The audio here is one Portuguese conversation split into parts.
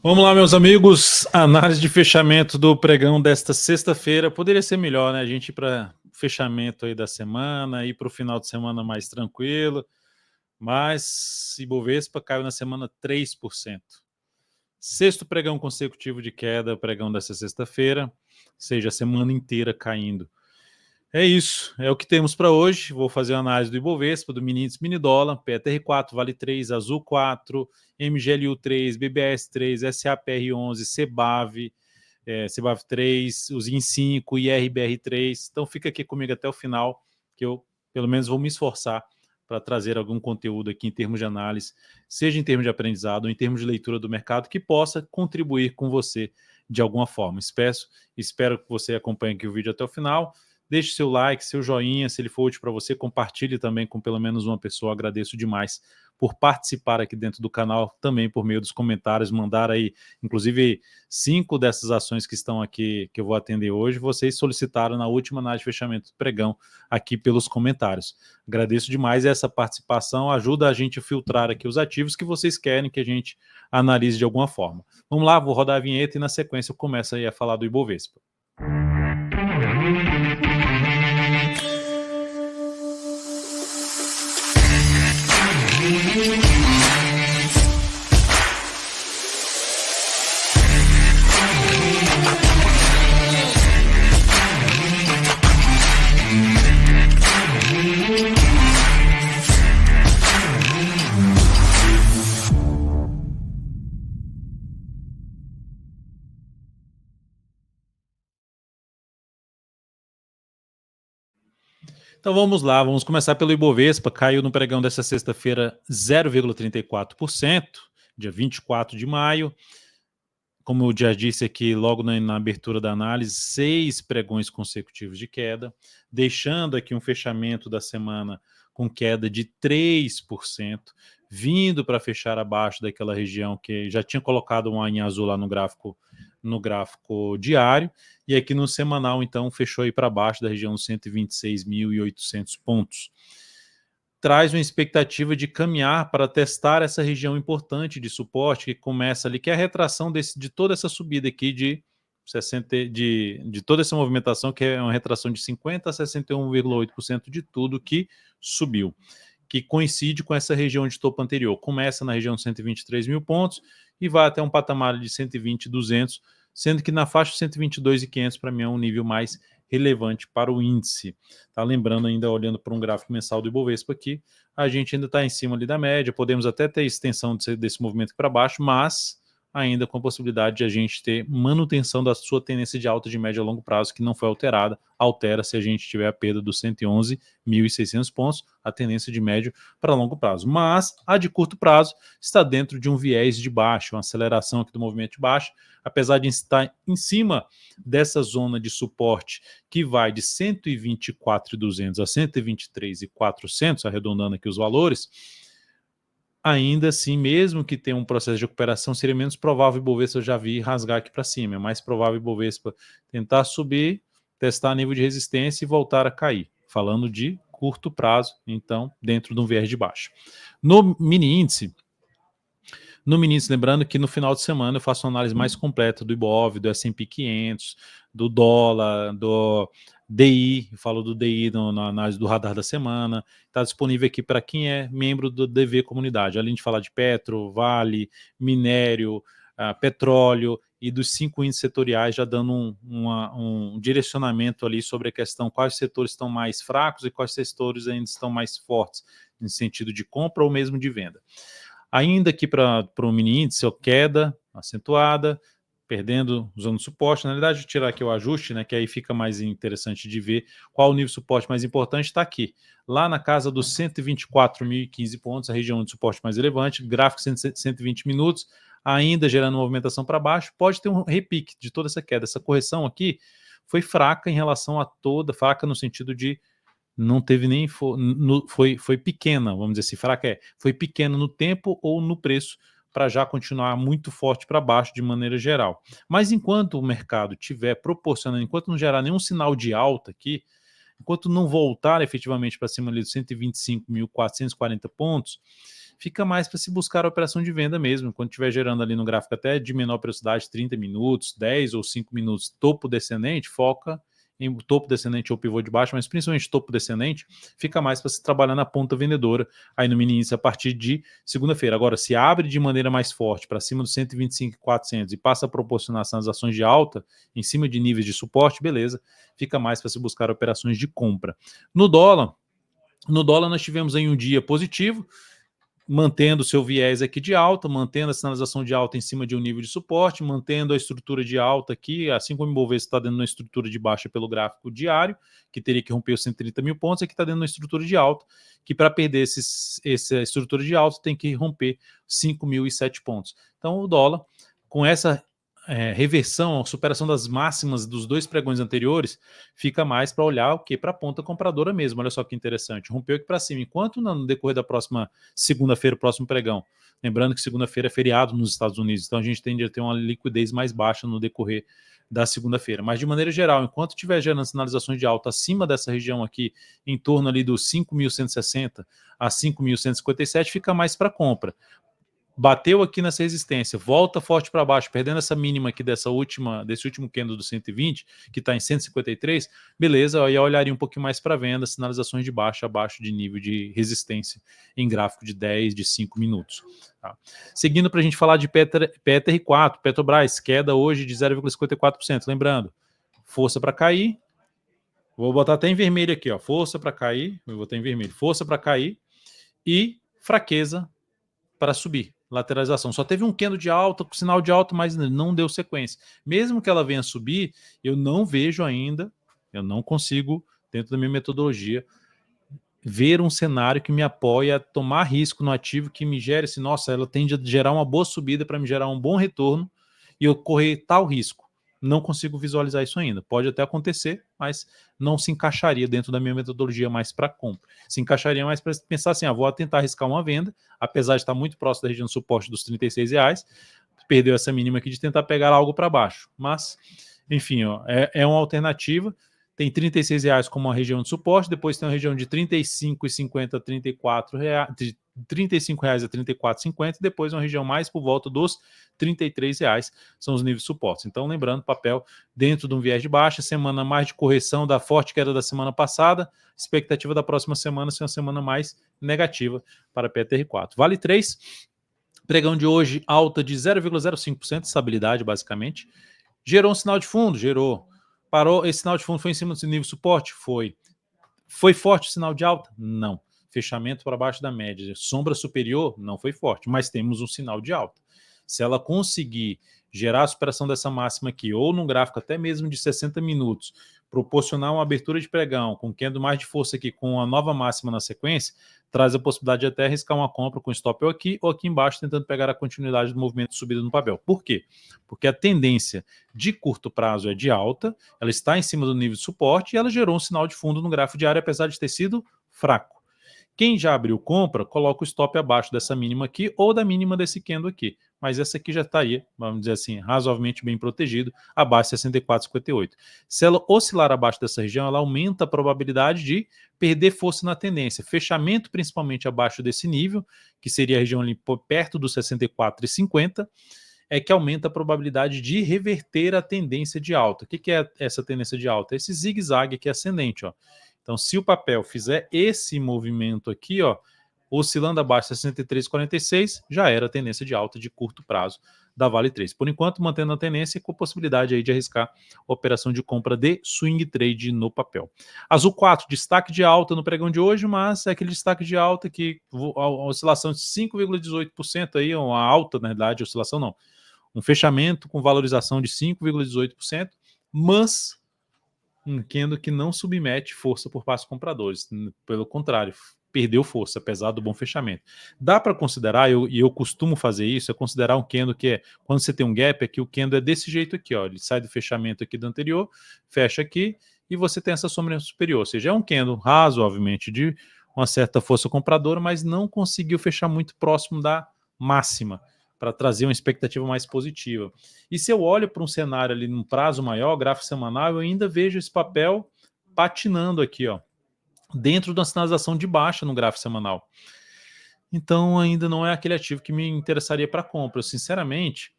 Vamos lá, meus amigos. Análise de fechamento do pregão desta sexta-feira. Poderia ser melhor, né? A gente ir para fechamento aí da semana, ir para o final de semana mais tranquilo. Mas Ibovespa caiu na semana 3%. Sexto pregão consecutivo de queda, pregão dessa sexta-feira, ou seja, a semana inteira caindo. É isso, é o que temos para hoje. Vou fazer a análise do Ibovespa, do mini índice, mini dólar, PTR4, Vale 3, Azul 4, MGLU 3, BBS 3, SAPR 11, CBAV, CBAV 3, os IN 5, IRBR 3. Então fica aqui comigo até o final, que eu pelo menos vou me esforçar para trazer algum conteúdo aqui em termos de análise, seja em termos de aprendizado ou em termos de leitura do mercado, que possa contribuir com você de alguma forma. Espero que você acompanhe aqui o vídeo até o final. Deixe seu like, seu joinha, se ele for útil para você, compartilhe também com pelo menos uma pessoa. Agradeço demais por participar aqui dentro do canal, também por meio dos comentários, mandar aí, inclusive 5 dessas ações que estão aqui, que eu vou atender hoje, vocês solicitaram na última análise de fechamento do pregão aqui pelos comentários. Agradeço demais essa participação, ajuda a gente a filtrar aqui os ativos que vocês querem que a gente analise de alguma forma. Vamos lá, vou rodar a vinheta e na sequência eu começo aí a falar do Ibovespa. Então vamos lá, vamos começar pelo Ibovespa, caiu no pregão dessa sexta-feira 0,34%, dia 24 de maio. Como eu já disse aqui logo na abertura da análise, 6 pregões consecutivos de queda, deixando aqui um fechamento da semana com queda de 3%, vindo para fechar abaixo daquela região que já tinha colocado um A em azul lá no gráfico diário, e aqui no semanal, então, fechou aí para baixo da região dos 126.800 pontos. Traz uma expectativa de caminhar para testar essa região importante de suporte que começa ali, que é a retração de toda essa subida aqui de toda essa movimentação, que é uma retração de 50% a 61,8% de tudo que subiu, que coincide com essa região de topo anterior. Começa na região de 123 mil pontos e vai até um patamar de 120.200, sendo que na faixa 122.500 para mim é um nível mais relevante para o índice. Tá lembrando ainda, olhando para um gráfico mensal do Ibovespa aqui, a gente ainda está em cima ali da média, podemos até ter extensão desse movimento para baixo, mas ainda com a possibilidade de a gente ter manutenção da sua tendência de alta de médio a longo prazo, que não foi alterada, altera se a gente tiver a perda dos 111.600 pontos, a tendência de médio para longo prazo. Mas a de curto prazo está dentro de um viés de baixa, uma aceleração aqui do movimento de baixa, apesar de estar em cima dessa zona de suporte que vai de 124.200 a 123.400, arredondando aqui os valores. Ainda assim, mesmo que tenha um processo de recuperação, seria menos provável o Ibovespa já vir rasgar aqui para cima. É mais provável o Ibovespa tentar subir, testar nível de resistência e voltar a cair. Falando de curto prazo, então, dentro de um viés de baixa. No mini índice, lembrando que no final de semana eu faço uma análise mais completa do Ibov, do S&P 500, do dólar, do DI, eu falo do DI na análise do radar da semana, está disponível aqui para quem é membro do DV Comunidade, além de falar de Petro, Vale, minério, petróleo e dos 5 índices setoriais, já dando um direcionamento ali sobre a questão quais setores estão mais fracos e quais setores ainda estão mais fortes, no sentido de compra ou mesmo de venda. Ainda aqui para o mini índice, queda acentuada, perdendo, usando suporte. Na realidade, tirar aqui o ajuste, né, que aí fica mais interessante de ver qual o nível de suporte mais importante, está aqui. Lá na casa dos 124.015 pontos, a região de suporte mais relevante, gráfico 120 minutos, ainda gerando movimentação para baixo, pode ter um repique de toda essa queda. Essa correção aqui foi fraca em relação a toda, fraca no sentido de não teve nem foi pequena, vamos dizer assim, fraca foi pequena no tempo ou no preço para já continuar muito forte para baixo de maneira geral. Mas enquanto o mercado tiver proporcionando, enquanto não gerar nenhum sinal de alta aqui, enquanto não voltar efetivamente para cima ali dos 125.440 pontos, fica mais para se buscar a operação de venda mesmo, quando estiver gerando ali no gráfico até de menor velocidade, 30 minutos, 10 ou 5 minutos, topo descendente, foca em topo descendente ou pivô de baixo, mas principalmente topo descendente, fica mais para se trabalhar na ponta vendedora, aí no mini índice a partir de segunda-feira. Agora, se abre de maneira mais forte para cima dos 125.400 e passa a proporcionar essas ações de alta, em cima de níveis de suporte, beleza, fica mais para se buscar operações de compra. No dólar nós tivemos aí um dia positivo, mantendo o seu viés aqui de alta, mantendo a sinalização de alta em cima de um nível de suporte, mantendo a estrutura de alta aqui, assim como o Ibovespa está dando uma estrutura de baixa pelo gráfico diário, que teria que romper os 130 mil pontos, aqui está dando uma estrutura de alta, que para perder essa estrutura de alta tem que romper 5.007 pontos. Então o dólar, com essa reversão, superação das máximas dos dois pregões anteriores, fica mais para olhar o que? Para a ponta compradora mesmo. Olha só que interessante. Rompeu aqui para cima. Enquanto no decorrer da próxima segunda-feira, o próximo pregão, lembrando que segunda-feira é feriado nos Estados Unidos, então a gente tende a ter uma liquidez mais baixa no decorrer da segunda-feira. Mas de maneira geral, enquanto tiver gerando sinalizações de alta acima dessa região aqui, em torno ali dos 5.160 a 5.157, fica mais para compra. Bateu aqui nessa resistência, volta forte para baixo, perdendo essa mínima aqui desse último candle do 120, que está em 153, beleza, aí eu olharia um pouquinho mais para venda, sinalizações de baixa, abaixo de nível de resistência em gráfico de 10, de 5 minutos. Tá? Seguindo para a gente falar de PTR4, Petrobras, queda hoje de 0,54%, lembrando, força para cair, vou botar até em vermelho aqui, ó, força para cair, eu vou botar em vermelho, força para cair e fraqueza para subir. Lateralização. Só teve um candle de alta, com sinal de alta, mas não deu sequência. Mesmo que ela venha subir, eu não vejo ainda, eu não consigo, dentro da minha metodologia, ver um cenário que me apoie a tomar risco no ativo que me gere assim, nossa, ela tende a gerar uma boa subida para me gerar um bom retorno e eu correr tal risco. Não consigo visualizar isso ainda. Pode até acontecer, mas não se encaixaria dentro da minha metodologia mais para compra. Se encaixaria mais para pensar assim, vou tentar arriscar uma venda, apesar de estar muito próximo da região de suporte dos R$36, perdeu essa mínima aqui de tentar pegar algo para baixo. Mas, enfim, é uma alternativa. Tem R$36 como uma região de suporte, depois tem uma região de R$35,50 a R$34, de R$35 a R$34,50, depois uma região mais por volta dos R$33, são os níveis de suporte. Então, lembrando, papel dentro de um viés de baixa, semana mais de correção da forte queda da semana passada, expectativa da próxima semana ser uma semana mais negativa para PTR4. Vale 3, pregão de hoje alta de 0,05%, estabilidade basicamente, gerou um sinal de fundo, gerou. Parou, esse sinal de fundo foi em cima do nível de suporte? Foi. Foi forte o sinal de alta? Não. Fechamento para baixo da média. Sombra superior? Não foi forte, mas temos um sinal de alta. Se ela conseguir gerar a superação dessa máxima aqui, ou num gráfico até mesmo de 60 minutos, proporcionar uma abertura de pregão com candle mais de força aqui, com a nova máxima na sequência, traz a possibilidade de até arriscar uma compra com stop ou aqui embaixo, tentando pegar a continuidade do movimento de subida no papel. Por quê? Porque a tendência de curto prazo é de alta, ela está em cima do nível de suporte e ela gerou um sinal de fundo no gráfico diário, apesar de ter sido fraco. Quem já abriu compra, coloca o stop abaixo dessa mínima aqui ou da mínima desse candle aqui. Mas essa aqui já estaria, vamos dizer assim, razoavelmente bem protegido, abaixo de 64,58. Se ela oscilar abaixo dessa região, ela aumenta a probabilidade de perder força na tendência. Fechamento principalmente abaixo desse nível, que seria a região ali perto dos 64,50, é que aumenta a probabilidade de reverter a tendência de alta. O que é essa tendência de alta? Esse zigue-zague aqui ascendente, ó. Então, se o papel fizer esse movimento aqui, ó, oscilando abaixo de 63,46, já era a tendência de alta de curto prazo da Vale 3. Por enquanto, mantendo a tendência com possibilidade aí de arriscar operação de compra de swing trade no papel. Azul 4, destaque de alta no pregão de hoje, mas é aquele destaque de alta que a oscilação de 5,18% aí, uma alta, na verdade, oscilação não, um fechamento com valorização de 5,18%, mas um candle que não submete força por parte dos compradores. Pelo contrário, perdeu força, apesar do bom fechamento. Dá para considerar, e eu costumo fazer isso, é considerar um candle que é, quando você tem um gap aqui, o candle é desse jeito aqui, ó, ele sai do fechamento aqui do anterior, fecha aqui, e você tem essa sombra superior, ou seja, é um candle razoavelmente de uma certa força compradora, mas não conseguiu fechar muito próximo da máxima, para trazer uma expectativa mais positiva. E se eu olho para um cenário ali num prazo maior, gráfico semanal, eu ainda vejo esse papel patinando aqui, ó, dentro da sinalização de baixa no gráfico semanal. Então ainda não é aquele ativo que me interessaria para compra. Eu, sinceramente,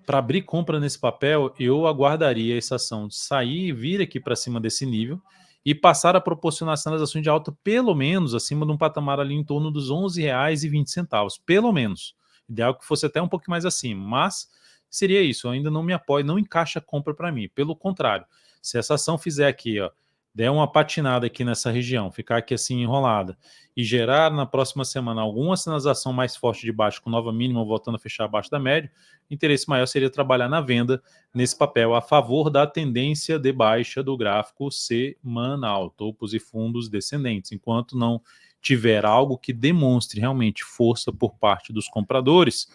para abrir compra nesse papel, eu aguardaria essa ação de sair e vir aqui para cima desse nível e passar a proporcionar sinalizações de alta pelo menos acima de um patamar ali em torno dos R$ 11,20, pelo menos. Ideal que fosse até um pouco mais acima, mas seria isso, eu ainda não me apoio, não encaixa a compra para mim. Pelo contrário, se essa ação fizer aqui, ó, der uma patinada aqui nessa região, ficar aqui assim enrolada e gerar na próxima semana alguma sinalização mais forte de baixo com nova mínima voltando a fechar abaixo da média, o interesse maior seria trabalhar na venda nesse papel a favor da tendência de baixa do gráfico semanal, topos e fundos descendentes, enquanto não tiver algo que demonstre realmente força por parte dos compradores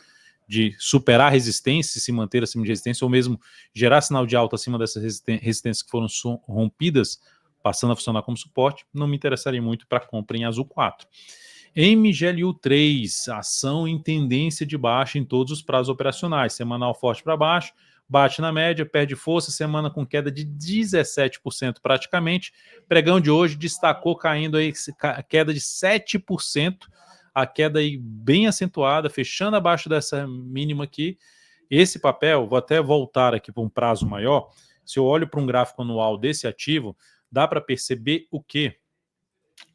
de superar a resistência, se manter acima de resistência, ou mesmo gerar sinal de alta acima dessas resistências que foram rompidas, passando a funcionar como suporte, não me interessaria muito para compra em azul 4. MGLU 3, ação em tendência de baixa em todos os prazos operacionais, semanal forte para baixo, bate na média, perde força, semana com queda de 17% praticamente, pregão de hoje destacou caindo aí, queda de 7%, a queda aí bem acentuada, fechando abaixo dessa mínima aqui. Esse papel, vou até voltar aqui para um prazo maior, se eu olho para um gráfico anual desse ativo, dá para perceber o quê?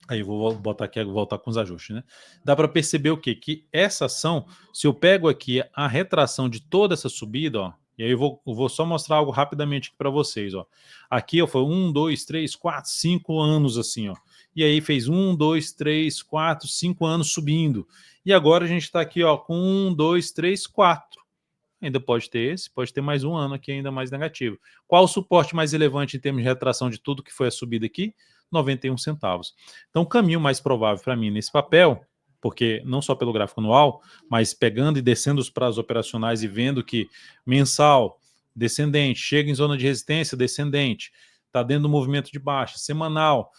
Aí eu vou botar aqui, voltar com os ajustes, né? Dá para perceber o quê? Que essa ação, se eu pego aqui a retração de toda essa subida, ó, e aí eu vou só mostrar algo rapidamente para vocês, ó. Aqui, ó, foi 1, 2, 3, 4, 5 anos assim, ó. E aí fez 1, 2, 3, 4, 5 anos subindo. E agora a gente está aqui, ó, com 1, 2, 3, 4. Ainda pode ter esse, pode ter mais um ano aqui ainda mais negativo. Qual o suporte mais relevante em termos de retração de tudo que foi a subida aqui? 91 centavos. Então, o caminho mais provável para mim nesse papel, porque não só pelo gráfico anual, mas pegando e descendo os prazos operacionais e vendo que mensal, descendente, chega em zona de resistência, descendente, está dentro do movimento de baixa, semanal,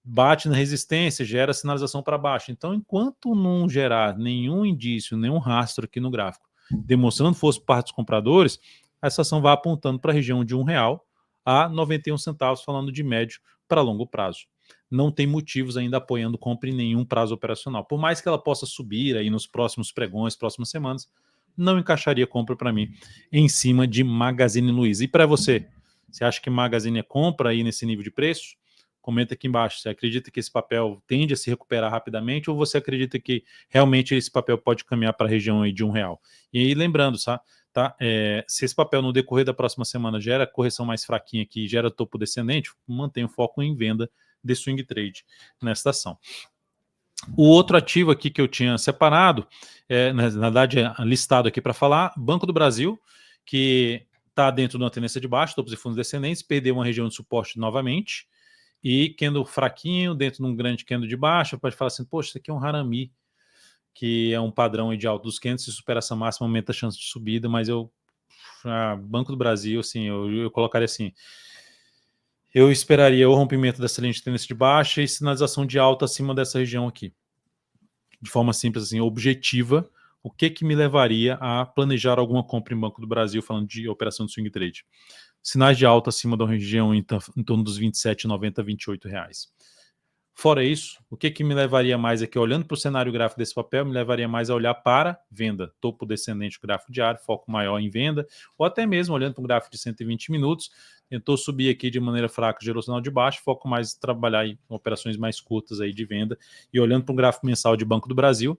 bate na resistência, gera sinalização para baixo. Então, enquanto não gerar nenhum indício, nenhum rastro aqui no gráfico, demonstrando força por parte dos compradores, essa ação vai apontando para a região de R$ 1 a 91 centavos, falando de médio para longo prazo. Não tem motivos ainda apoiando compra em nenhum prazo operacional. Por mais que ela possa subir aí nos próximos pregões, próximas semanas, não encaixaria compra para mim em cima de Magazine Luiza. E para você? Você acha que Magazine é compra aí nesse nível de preço? Comenta aqui embaixo. Você acredita que esse papel tende a se recuperar rapidamente ou você acredita que realmente esse papel pode caminhar para a região aí de R$ 1? E aí lembrando, tá? Se esse papel no decorrer da próxima semana gera correção mais fraquinha aqui, gera topo descendente, mantenha o foco em venda de swing trade nesta ação. O outro ativo aqui que eu tinha separado, na verdade listado aqui para falar, Banco do Brasil, que está dentro de uma tendência de baixo, topos e fundos descendentes, perdeu uma região de suporte novamente, e candle fraquinho, dentro de um grande candle de baixa, pode falar assim, poxa, isso aqui é um harami, que é um padrão de alto dos candles, se supera essa máxima, aumenta a chance de subida, mas Banco do Brasil, assim, eu colocaria assim, eu esperaria o rompimento dessa linha de tendência de baixa e sinalização de alta acima dessa região aqui. De forma simples, assim, objetiva, o que me levaria a planejar alguma compra em Banco do Brasil, falando de operação de swing trade? Sinais de alta acima da região em torno dos R$ 27,90 a R$ 28. Fora isso, o que me levaria mais aqui, olhando para o cenário gráfico desse papel, me levaria mais a olhar para venda, topo descendente gráfico diário, foco maior em venda, ou até mesmo olhando para um gráfico de 120 minutos, tentou subir aqui de maneira fraca, gerou sinal de baixo, foco mais em trabalhar em operações mais curtas aí de venda, e olhando para um gráfico mensal de Banco do Brasil,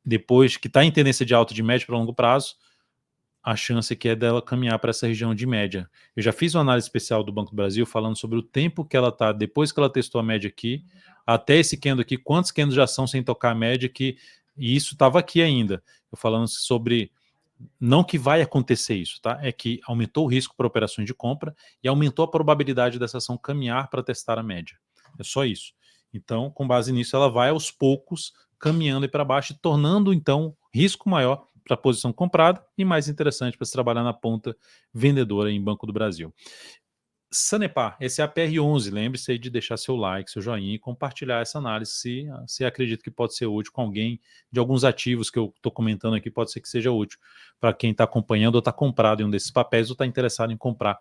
depois que está em tendência de alta de médio para longo prazo, a chance que é dela caminhar para essa região de média. Eu já fiz uma análise especial do Banco do Brasil falando sobre o tempo que ela está, depois que ela testou a média aqui, até esse candle aqui, quantos candles já são sem tocar a média aqui, e isso estava aqui ainda. Eu falando sobre, não que vai acontecer isso, tá? É que aumentou o risco para operações de compra e aumentou a probabilidade dessa ação caminhar para testar a média. É só isso. Então, com base nisso, ela vai aos poucos caminhando para baixo e tornando, então, risco maior para a posição comprada e mais interessante para se trabalhar na ponta vendedora em Banco do Brasil. Sanepar, esse é a PR11, lembre-se aí de deixar seu like, seu joinha e compartilhar essa análise se você acredita que pode ser útil com alguém de alguns ativos que eu estou comentando aqui, pode ser que seja útil para quem está acompanhando ou está comprado em um desses papéis ou está interessado em comprar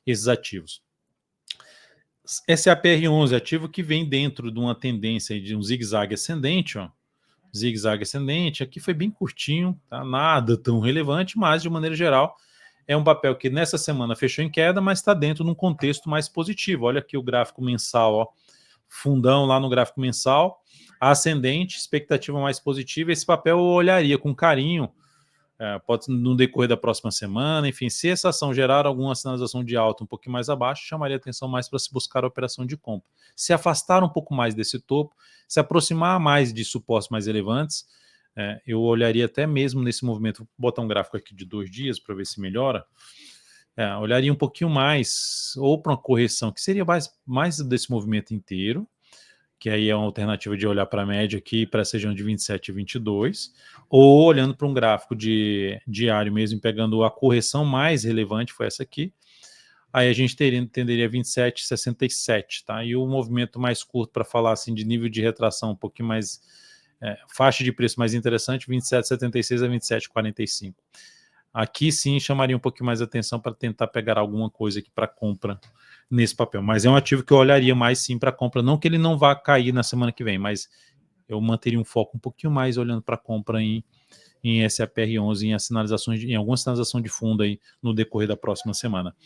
esses ativos. Esse é a PR11, ativo que vem dentro de uma tendência de um zigue-zague ascendente, ó, zigue-zague ascendente. Aqui foi bem curtinho, tá? Nada tão relevante, mas de maneira geral é um papel que nessa semana fechou em queda, mas está dentro de um contexto mais positivo. Olha aqui o gráfico mensal, ó, fundão lá no gráfico mensal, ascendente, expectativa mais positiva. Esse papel eu olharia com carinho, pode no decorrer da próxima semana, enfim, se essa ação gerar alguma sinalização de alta um pouquinho mais abaixo, chamaria atenção mais para se buscar a operação de compra. Se afastar um pouco mais desse topo, se aproximar mais de suportes mais relevantes, eu olharia até mesmo nesse movimento, vou botar um gráfico aqui de 2 dias para ver se melhora, olharia um pouquinho mais, ou para uma correção, que seria mais desse movimento inteiro, que aí é uma alternativa de olhar para a média aqui, para essa região de 27 e 22, ou olhando para um gráfico de diário mesmo, pegando a correção mais relevante, foi essa aqui, aí a gente entenderia 27,67, tá? E o movimento mais curto, para falar assim, de nível de retração um pouquinho mais, faixa de preço mais interessante, 27,76 a 27,45. Aqui sim chamaria um pouquinho mais atenção para tentar pegar alguma coisa aqui para compra nesse papel, mas é um ativo que eu olharia mais sim para compra, não que ele não vá cair na semana que vem, mas eu manteria um foco um pouquinho mais olhando para compra em SAPR11, em alguma sinalização de fundo aí no decorrer da próxima semana.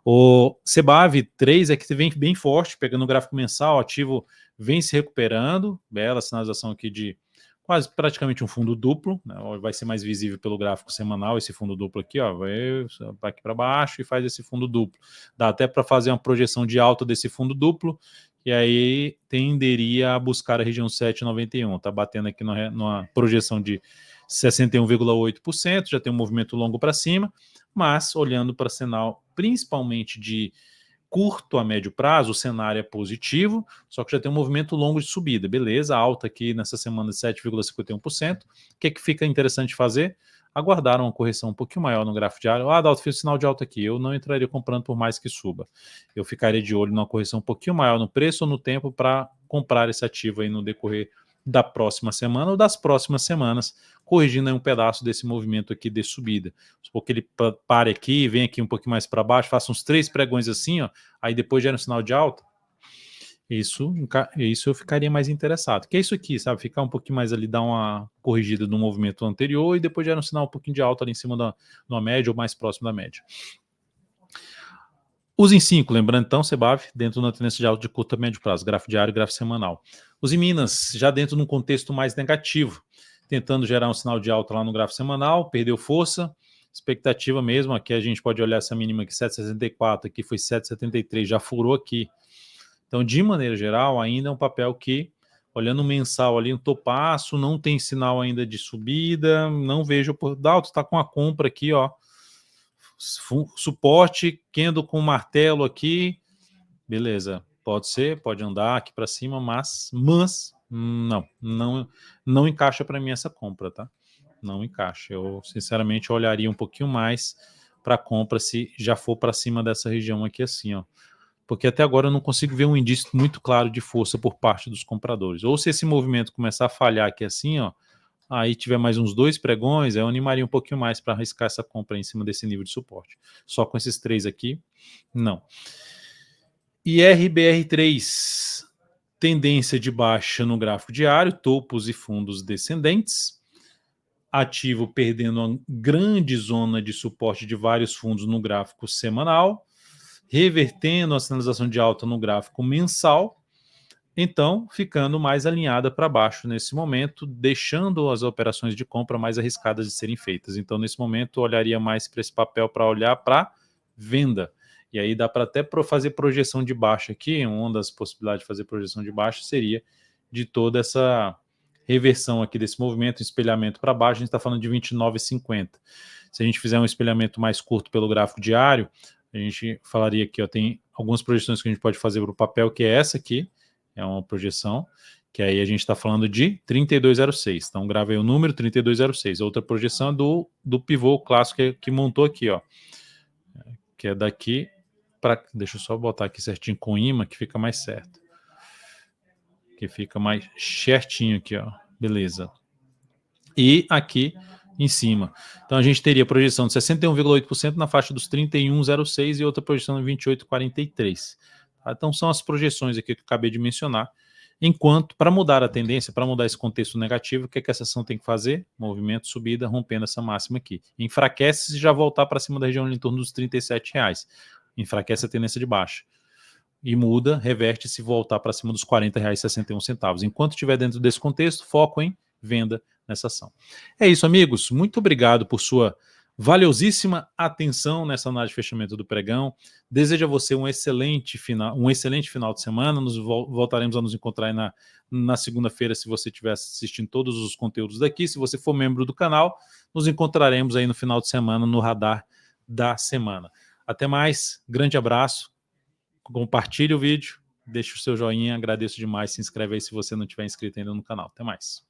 O CBAV 3 é que vem bem forte, pegando o gráfico mensal, o ativo vem se recuperando, bela sinalização aqui de quase praticamente um fundo duplo, né? Vai ser mais visível pelo gráfico semanal esse fundo duplo aqui, ó, vai aqui para baixo e faz esse fundo duplo. Dá até para fazer uma projeção de alta desse fundo duplo, e aí tenderia a buscar a região 7,91, tá batendo aqui numa projeção de 61,8%, já tem um movimento longo para cima, mas olhando para sinal principalmente de curto a médio prazo, o cenário é positivo, só que já tem um movimento longo de subida, beleza, alta aqui nessa semana de 7,51%. O que fica interessante fazer? Aguardar uma correção um pouquinho maior no gráfico diário. Dalton, fez sinal de alta aqui, eu não entraria comprando por mais que suba. Eu ficaria de olho numa correção um pouquinho maior no preço ou no tempo para comprar esse ativo aí no decorrer da próxima semana ou das próximas semanas, corrigindo aí um pedaço desse movimento aqui de subida. Supor que ele pare aqui, vem aqui um pouquinho mais para baixo, faça uns 3 pregões assim, ó, aí depois gera um sinal de alta. Isso eu ficaria mais interessado. Que é isso aqui, sabe? Ficar um pouquinho mais ali, dar uma corrigida no movimento anterior e depois gera um sinal um pouquinho de alta ali em cima da média ou mais próximo da média. Os em 5, lembrando então, CBAV, dentro da tendência de alta de curto a médio prazo, gráfico diário e gráfico semanal. Os em Minas, já dentro de um contexto mais negativo, tentando gerar um sinal de alta lá no gráfico semanal, perdeu força, expectativa mesmo, aqui a gente pode olhar essa mínima aqui, 7,64, aqui foi 7,73, já furou aqui. Então, de maneira geral, ainda é um papel que, olhando o mensal ali, um topaço, não tem sinal ainda de subida, não vejo, Dalton está com a compra aqui, ó, suporte, Kendo com martelo aqui, beleza, pode ser, pode andar aqui para cima, mas não encaixa para mim essa compra, tá? Não encaixa. Eu sinceramente olharia um pouquinho mais para compra se já for para cima dessa região aqui assim, ó. Porque até agora eu não consigo ver um indício muito claro de força por parte dos compradores. Ou se esse movimento começar a falhar aqui assim, ó, aí tiver mais uns 2 pregões, aí eu animaria um pouquinho mais para arriscar essa compra em cima desse nível de suporte. Só com esses 3 aqui, não. IRBR3, tendência de baixa no gráfico diário, topos e fundos descendentes, ativo perdendo uma grande zona de suporte de vários fundos no gráfico semanal, revertendo a sinalização de alta no gráfico mensal, então ficando mais alinhada para baixo nesse momento, deixando as operações de compra mais arriscadas de serem feitas. Então, nesse momento, eu olharia mais para esse papel para olhar para venda. E aí dá para até fazer projeção de baixa aqui, uma das possibilidades de fazer projeção de baixa seria de toda essa reversão aqui desse movimento, espelhamento para baixo, a gente está falando de 29,50. Se a gente fizer um espelhamento mais curto pelo gráfico diário, a gente falaria aqui, ó, tem algumas projeções que a gente pode fazer para o papel, que é essa aqui, é uma projeção, que aí a gente está falando de 32,06. Então, gravei o número 32,06. Outra projeção é do pivô clássico que montou aqui, ó, que é daqui para... Deixa eu só botar aqui certinho com imã, que fica mais certo. Que fica mais certinho aqui, ó. Beleza. E aqui em cima. Então a gente teria projeção de 61,8% na faixa dos 31,06 e outra projeção de 28,43. Tá? Então são as projeções aqui que eu acabei de mencionar. Enquanto, para mudar a tendência, para mudar esse contexto negativo, o que, é que essa ação tem que fazer? Movimento, subida, rompendo essa máxima aqui. Enfraquece se já voltar para cima da região em torno dos R$ 37. Enfraquece a tendência de baixa. E muda, reverte se voltar para cima dos R$ 40,61. Enquanto estiver dentro desse contexto, foco em venda nessa ação. É isso, amigos. Muito obrigado por sua valiosíssima atenção nessa análise de fechamento do pregão. Desejo a você um excelente final de semana. Voltaremos a nos encontrar aí na segunda-feira, se você estiver assistindo todos os conteúdos daqui. Se você for membro do canal, nos encontraremos aí no final de semana no Radar da Semana. Até mais, grande abraço, compartilhe o vídeo, deixe o seu joinha, agradeço demais, se inscreve aí se você não tiver inscrito ainda no canal. Até mais.